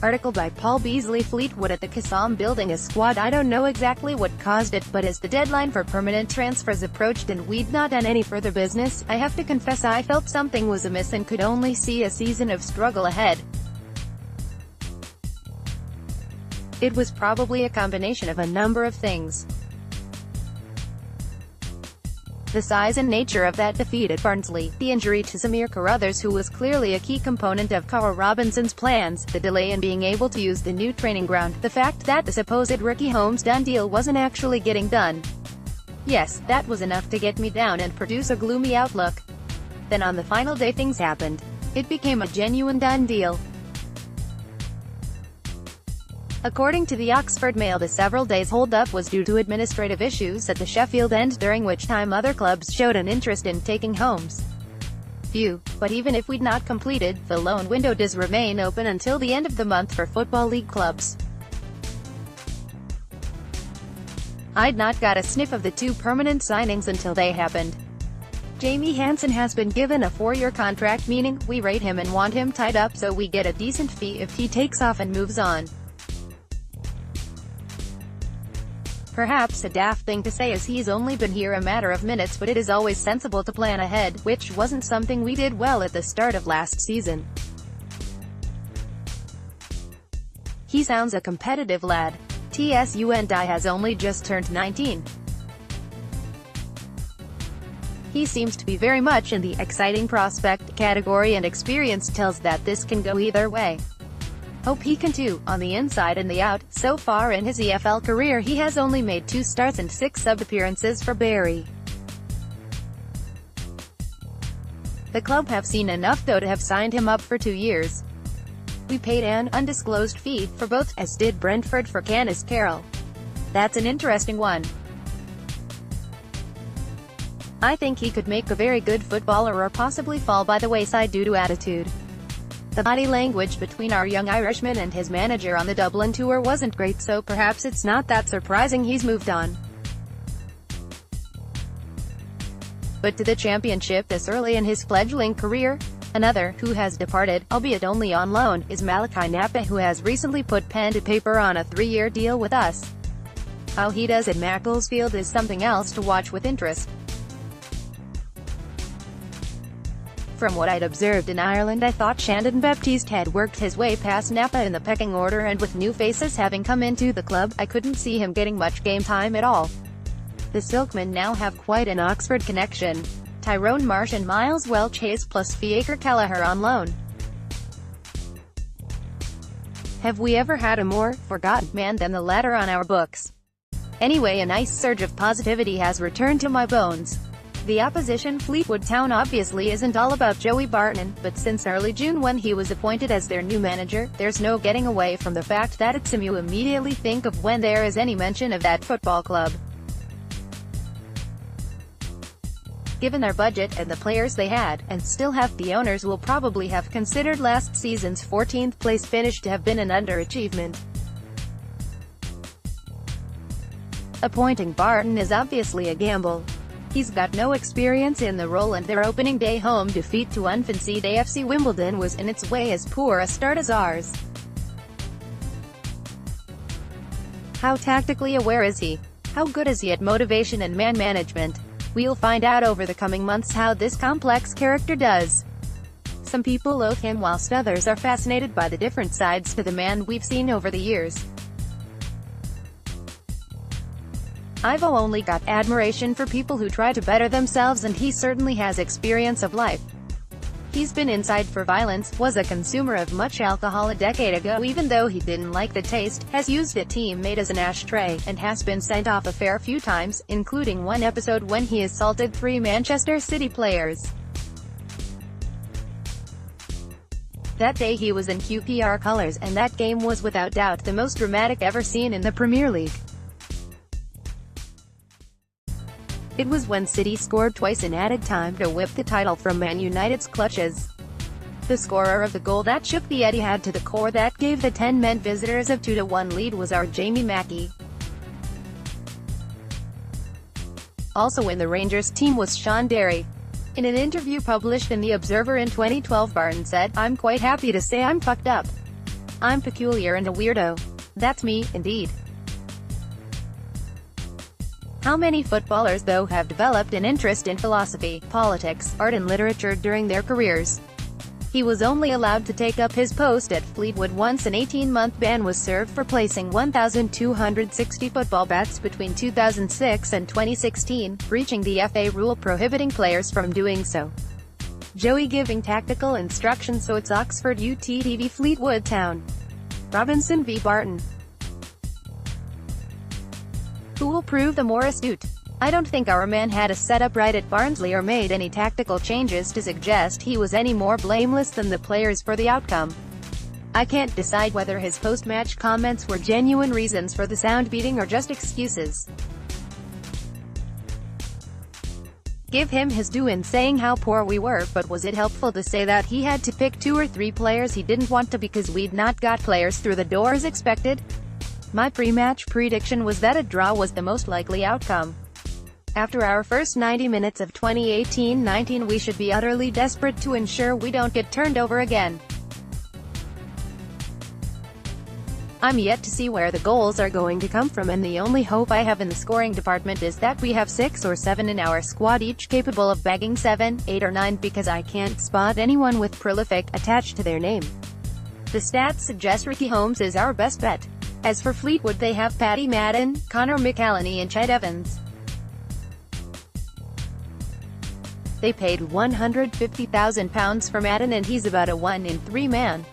Article by Paul Beasley. Fleetwood at the KASSAM building a squad. I don't know exactly what caused it, but as the deadline for permanent transfers approached and we'd not done any further business, I have to confess I felt something was amiss and could only see a season of struggle ahead. It was probably a combination of a number of things. The size and nature of that defeat at Barnsley, the injury to Samir Carruthers who was clearly a key component of Karl Robinson's plans, the delay in being able to use the new training ground, the fact that the supposed Ricky Holmes done deal wasn't actually getting done. Yes, that was enough to get me down and produce a gloomy outlook. Then on the final day things happened. It became a genuine done deal. According to the Oxford Mail, the several days hold-up was due to administrative issues at the Sheffield end, during which time other clubs showed an interest in taking Holmes. Phew, but even if we'd not completed, the loan window does remain open until the end of the month for Football League clubs. I'd not got a sniff of the two permanent signings until they happened. Jamie Hansen has been given a 4-year contract, meaning, we rate him and want him tied up so we get a decent fee if he takes off and moves on. Perhaps a daft thing to say as he's only been here a matter of minutes, but it is always sensible to plan ahead, which wasn't something we did well at the start of last season. He sounds a competitive lad. TSUND has only just turned 19. He seems to be very much in the exciting prospect category, and experience tells that this can go either way. Hope he can too, on the inside and the out. So far in his EFL career he has only made 2 starts and 6 sub-appearances for Barry. The club have seen enough though to have signed him up for 2 years. We paid an undisclosed fee for both, as did Brentford for Canis Carroll. That's an interesting one. I think he could make a very good footballer or possibly fall by the wayside due to attitude. The body language between our young Irishman and his manager on the Dublin tour wasn't great, so perhaps it's not that surprising he's moved on. But to the Championship this early in his fledgling career? Another, who has departed, albeit only on loan, is Malachi Napa, who has recently put pen to paper on a 3-year deal with us. How he does at Macclesfield is something else to watch with interest. From what I'd observed in Ireland, I thought Shandon Baptiste had worked his way past Napa in the pecking order, and with new faces having come into the club, I couldn't see him getting much game time at all. The Silkmen now have quite an Oxford connection. Tyrone Marsh and Miles Welch plus Fiacre Kelleher on loan. Have we ever had a more forgotten man than the latter on our books? Anyway, a nice surge of positivity has returned to my bones. The opposition, Fleetwood Town, obviously isn't all about Joey Barton, but since early June when he was appointed as their new manager, there's no getting away from the fact that it's him you immediately think of when there is any mention of that football club. Given their budget and the players they had, and still have, the owners will probably have considered last season's 14th place finish to have been an underachievement. Appointing Barton is obviously a gamble. He's got no experience in the role, and their opening day home defeat to unfancied AFC Wimbledon was in its way as poor a start as ours. How tactically aware is he? How good is he at motivation and man management? We'll find out over the coming months how this complex character does. Some people loathe him whilst others are fascinated by the different sides to the man we've seen over the years. I've only got admiration for people who try to better themselves, and he certainly has experience of life. He's been inside for violence, was a consumer of much alcohol a decade ago even though he didn't like the taste, has used a teammate as an ashtray, and has been sent off a fair few times, including one episode when he assaulted 3 Manchester City players. That day he was in QPR colours, and that game was without doubt the most dramatic ever seen in the Premier League. It was when City scored twice in added time to whip the title from Man United's clutches. The scorer of the goal that shook the Etihad to the core, that gave the 10-men visitors a 2-1 lead, was our Jamie Mackie. Also in the Rangers team was Sean Derry. In an interview published in The Observer in 2012, Barton said, "I'm quite happy to say I'm fucked up. I'm peculiar and a weirdo. That's me, indeed. How many footballers, though, have developed an interest in philosophy, politics, art and literature during their careers? He was only allowed to take up his post at Fleetwood once an 18-month ban was served for placing 1,260 football bets between 2006 and 2016, breaching the FA rule prohibiting players from doing so. Joey giving tactical instructions, so it's Oxford UTD Fleetwood Town. Robinson v Barton. Who will prove the more astute? I don't think our man had a setup right at Barnsley or made any tactical changes to suggest he was any more blameless than the players for the outcome. I can't decide whether his post-match comments were genuine reasons for the sound beating or just excuses. Give him his due in saying how poor we were, but was it helpful to say that he had to pick 2 or 3 players he didn't want to because we'd not got players through the door as expected? My pre-match prediction was that a draw was the most likely outcome. After our first 90 minutes of 2018-19 we should be utterly desperate to ensure we don't get turned over again. I'm yet to see where the goals are going to come from, and the only hope I have in the scoring department is that we have 6 or 7 in our squad, each capable of bagging 7, 8 or 9, because I can't spot anyone with prolific attached to their name. The stats suggest Ricky Holmes is our best bet. As for Fleetwood, they have Paddy Madden, Connor McAleny and Ched Evans. They paid £150,000 for Madden and he's about a 1 in 3 man.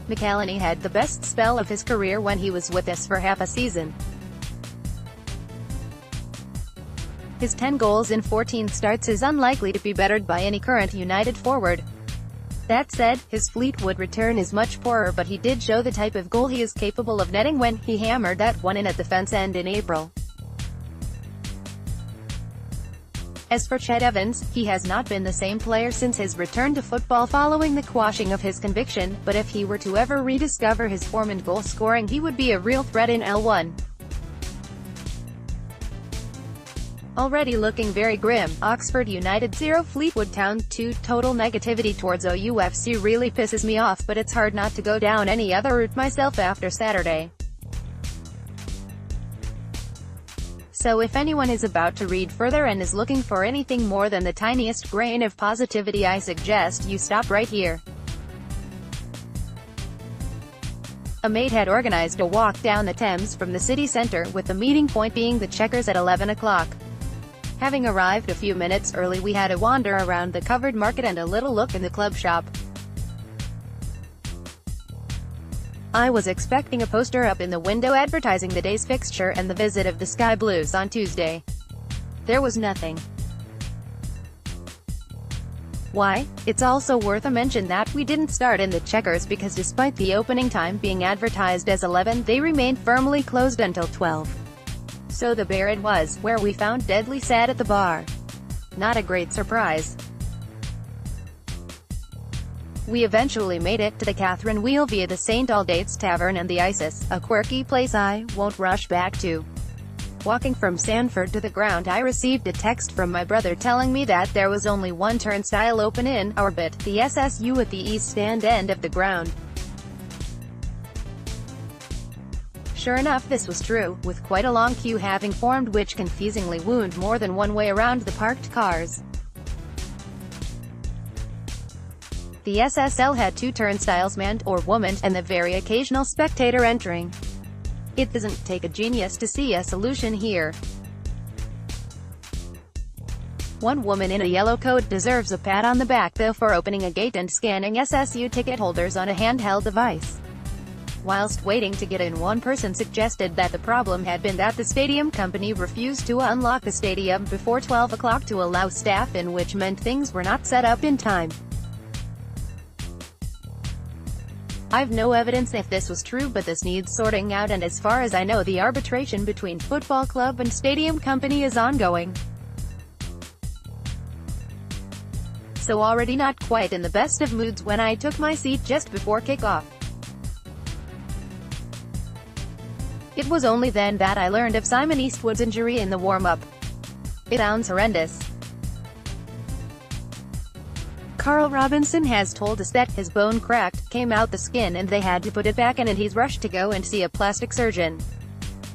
McAleny had the best spell of his career when he was with us for half a season. His 10 goals in 14 starts is unlikely to be bettered by any current United forward. That said, his Fleetwood return is much poorer, but he did show the type of goal he is capable of netting when he hammered that one in at the fence end in April. As for Ched Evans, he has not been the same player since his return to football following the quashing of his conviction, but if he were to ever rediscover his form and goal scoring, he would be a real threat in L1. Already looking very grim. Oxford United 0 Fleetwood Town 2. Total negativity towards OUFC really pisses me off, but it's hard not to go down any other route myself after Saturday. So if anyone is about to read further and is looking for anything more than the tiniest grain of positivity, I suggest you stop right here. A mate had organised a walk down the Thames from the city centre, with the meeting point being the Checkers at 11 o'clock. Having arrived a few minutes early, we had a wander around the covered market and a little look in the club shop. I was expecting a poster up in the window advertising the day's fixture and the visit of the Sky Blues on Tuesday. There was nothing. Why? It's also worth a mention that we didn't start in the Checkers because despite the opening time being advertised as 11, they remained firmly closed until 12. So the bear it was, where we found Deadly sad at the bar. Not a great surprise. We eventually made it to the Catherine Wheel via the St. Aldate's Tavern and the Isis, a quirky place I won't rush back to. Walking from Sanford to the ground, I received a text from my brother telling me that there was only one turnstile open in our bit, the SSU at the east stand end of the ground. Sure enough, this was true, with quite a long queue having formed, which confusingly wound more than one way around the parked cars. The SSL had 2 turnstiles manned, or womaned, and the very occasional spectator entering. It doesn't take a genius to see a solution here. One woman in a yellow coat deserves a pat on the back though for opening a gate and scanning SSU ticket holders on a handheld device. Whilst waiting to get in, one person suggested that the problem had been that the stadium company refused to unlock the stadium before 12 o'clock to allow staff in, which meant things were not set up in time. I've no evidence if this was true, but this needs sorting out, and as far as I know, the arbitration between football club and stadium company is ongoing. So already not quite in the best of moods when I took my seat just before kickoff. It was only then that I learned of Simon Eastwood's injury in the warm-up. It sounds horrendous. Karl Robinson has told us that his bone cracked, came out the skin and they had to put it back in and he's rushed to go and see a plastic surgeon.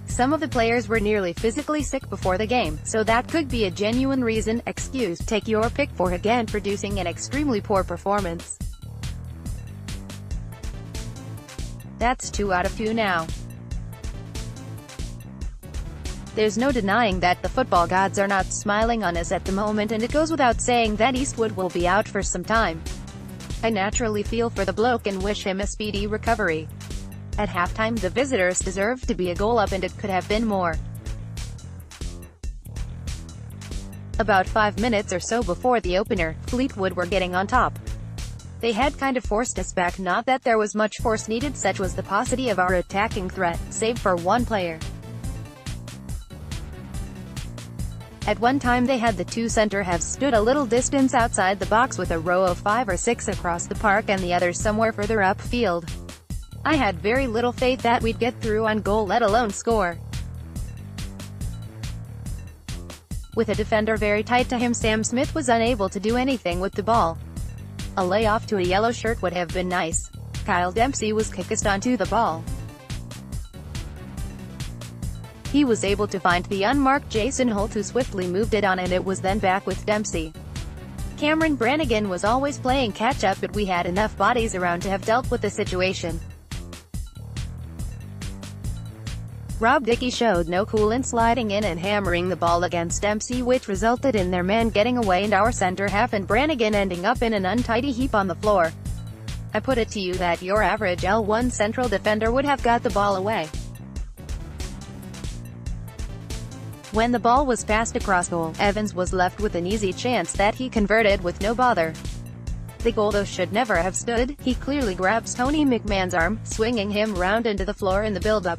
Some of the players were nearly physically sick before the game, so that could be a genuine reason. Excuse, take your pick for again producing an extremely poor performance. That's 2 out of 2 now. There's no denying that the football gods are not smiling on us at the moment, and it goes without saying that Eastwood will be out for some time. I naturally feel for the bloke and wish him a speedy recovery. At halftime the visitors deserved to be a goal up and it could have been more. About 5 minutes or so before the opener, Fleetwood were getting on top. They had kind of forced us back, not that there was much force needed, such was the paucity of our attacking threat, save for one player. At one time they had the 2 centre-halves stood a little distance outside the box with a row of 5 or 6 across the park and the others somewhere further upfield. I had very little faith that we'd get through on goal, let alone score. With a defender very tight to him, Sam Smith was unable to do anything with the ball. A layoff to a yellow shirt would have been nice. Kyle Dempsey was kicked onto the ball. He was able to find the unmarked Jason Holt, who swiftly moved it on, and it was then back with Dempsey. Cameron Brannigan was always playing catch-up, but we had enough bodies around to have dealt with the situation. Rob Dickey showed no cool in sliding in and hammering the ball against Dempsey, which resulted in their man getting away and our centre-half and Brannigan ending up in an untidy heap on the floor. I put it to you that your average L1 central defender would have got the ball away. When the ball was passed across goal, Evans was left with an easy chance that he converted with no bother. The goal though should never have stood. He clearly grabs Tony McMahon's arm, swinging him round into the floor in the build-up.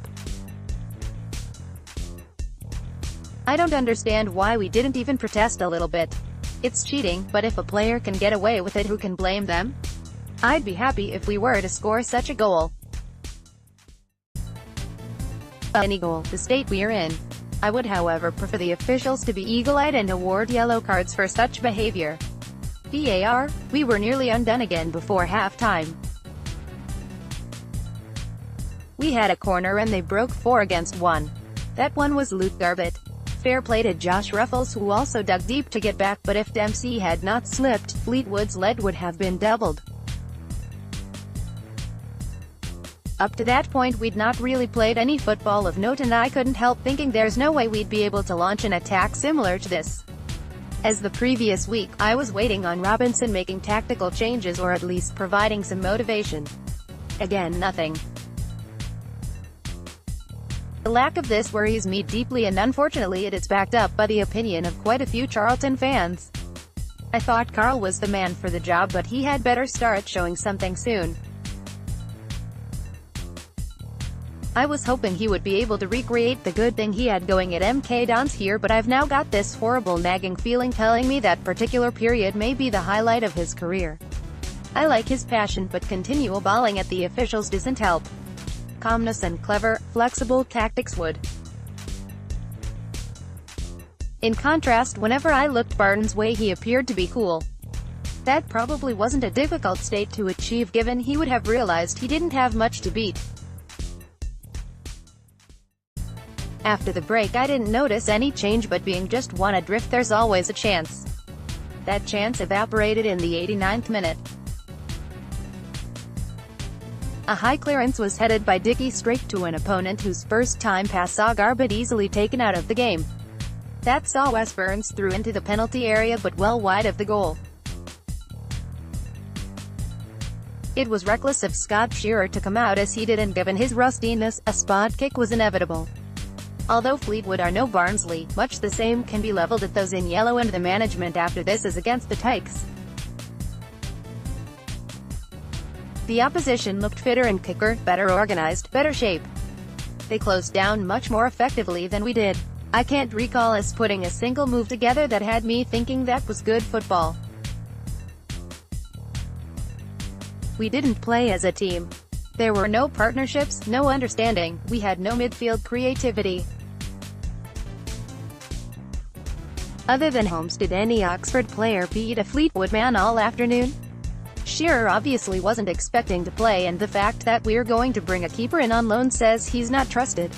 I don't understand why we didn't even protest a little bit. It's cheating, but if a player can get away with it, who can blame them? I'd be happy if we were to score such a goal. Any goal, the state we're in. I would however prefer the officials to be eagle-eyed and award yellow cards for such behavior. VAR, we were nearly undone again before halftime. We had a corner and they broke 4 against 1. That one was Luke Garbett. Fair play to Josh Ruffles, who also dug deep to get back, but if Dempsey had not slipped, Fleetwood's lead would have been doubled. Up to that point we'd not really played any football of note, and I couldn't help thinking there's no way we'd be able to launch an attack similar to this. As the previous week, I was waiting on Robinson making tactical changes or at least providing some motivation. Again, nothing. The lack of this worries me deeply, and unfortunately it is backed up by the opinion of quite a few Charlton fans. I thought Karl was the man for the job, but he had better start showing something soon. I was hoping he would be able to recreate the good thing he had going at MK Dons here, but I've now got this horrible nagging feeling telling me that particular period may be the highlight of his career. I like his passion, but continual bawling at the officials doesn't help. Calmness and clever, flexible tactics would. In contrast, whenever I looked Barton's way, he appeared to be cool. That probably wasn't a difficult state to achieve, given he would have realized he didn't have much to beat. After the break I didn't notice any change, but being just one adrift there's always a chance. That chance evaporated in the 89th minute. A high clearance was headed by Dickey straight to an opponent whose first-time pass saw Garbett easily taken out of the game. That saw Wes Burns through into the penalty area but well wide of the goal. It was reckless of Scott Shearer to come out as he did, and given his rustiness, a spot kick was inevitable. Although Fleetwood are no Barnsley, much the same can be levelled at those in yellow, and the management after this is against the Tykes. The opposition looked fitter and quicker, better organised, better shape. They closed down much more effectively than we did. I can't recall us putting a single move together that had me thinking that was good football. We didn't play as a team. There were no partnerships, no understanding, we had no midfield creativity. Other than Holmes, did any Oxford player beat a Fleetwood man all afternoon? Shearer obviously wasn't expecting to play, and the fact that we're going to bring a keeper in on loan says he's not trusted.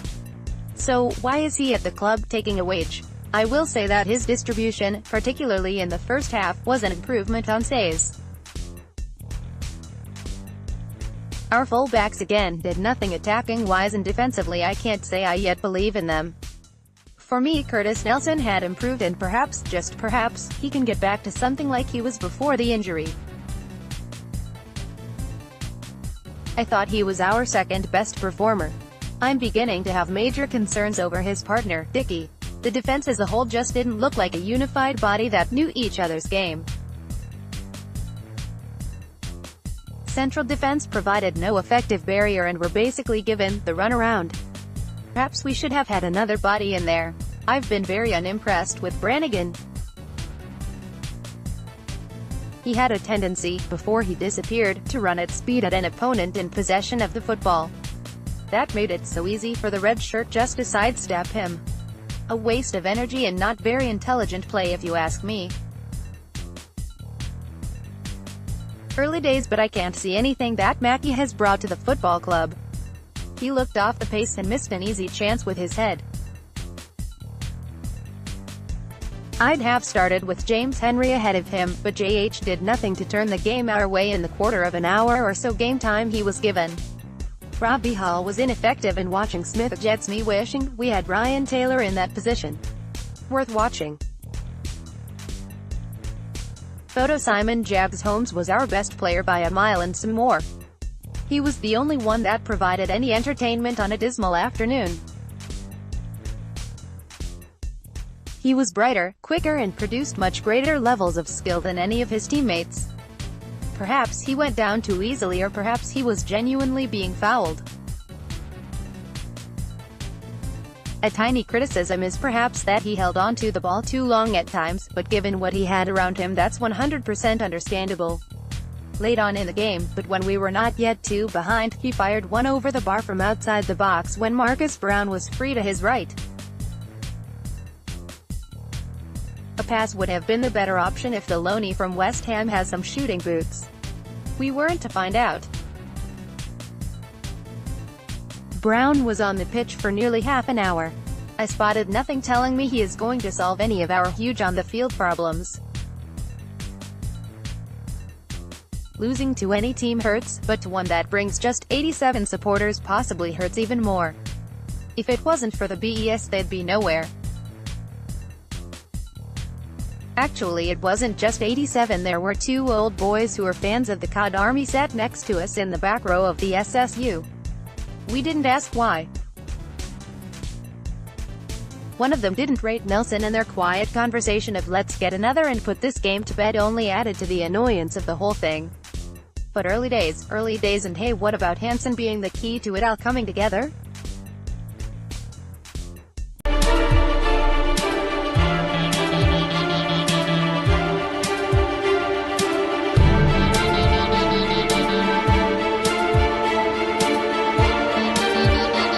So, why is he at the club taking a wage? I will say that his distribution, particularly in the first half, was an improvement on Say's. Our fullbacks again did nothing attacking-wise, and defensively I can't say I yet believe in them. For me, Curtis Nelson had improved, and perhaps, just perhaps, he can get back to something like he was before the injury. I thought he was our second best performer. I'm beginning to have major concerns over his partner, Dickie. The defense as a whole just didn't look like a unified body that knew each other's game. Central defense provided no effective barrier and were basically given the runaround. Perhaps we should have had another body in there. I've been very unimpressed with Brannigan. He had a tendency, before he disappeared, to run at speed at an opponent in possession of the football. That made it so easy for the red shirt just to sidestep him. A waste of energy and not very intelligent play if you ask me. Early days, but I can't see anything that Mackie has brought to the football club. He looked off the pace and missed an easy chance with his head. I'd have started with James Henry ahead of him, but JH did nothing to turn the game our way in the quarter of an hour or so game time he was given. Robbie Hall was ineffective, and watching Smith gets me wishing we had Ryan Taylor in that position. Worth watching. Photo Simon Jags Holmes was our best player by a mile and some more. He was the only one that provided any entertainment on a dismal afternoon. He was brighter, quicker, and produced much greater levels of skill than any of his teammates. Perhaps he went down too easily, or perhaps he was genuinely being fouled. A tiny criticism is perhaps that he held on to the ball too long at times, but given what he had around him, that's 100% understandable. Late on in the game, but when we were not yet too behind, he fired one over the bar from outside the box when Marcus Brown was free to his right. A pass would have been the better option if the loanee from West Ham has some shooting boots. We weren't to find out. Brown was on the pitch for nearly half an hour. I spotted nothing telling me he is going to solve any of our huge on-the-field problems. Losing to any team hurts, but to one that brings just 87 supporters possibly hurts even more. If it wasn't for the BES, they'd be nowhere. Actually, it wasn't just 87, there were two old boys who were fans of the COD Army sat next to us in the back row of the SSU. We didn't ask why. One of them didn't rate Nelson, and their quiet conversation of "let's get another and put this game to bed" only added to the annoyance of the whole thing. But early days, and hey, what about Hansen being the key to it all coming together?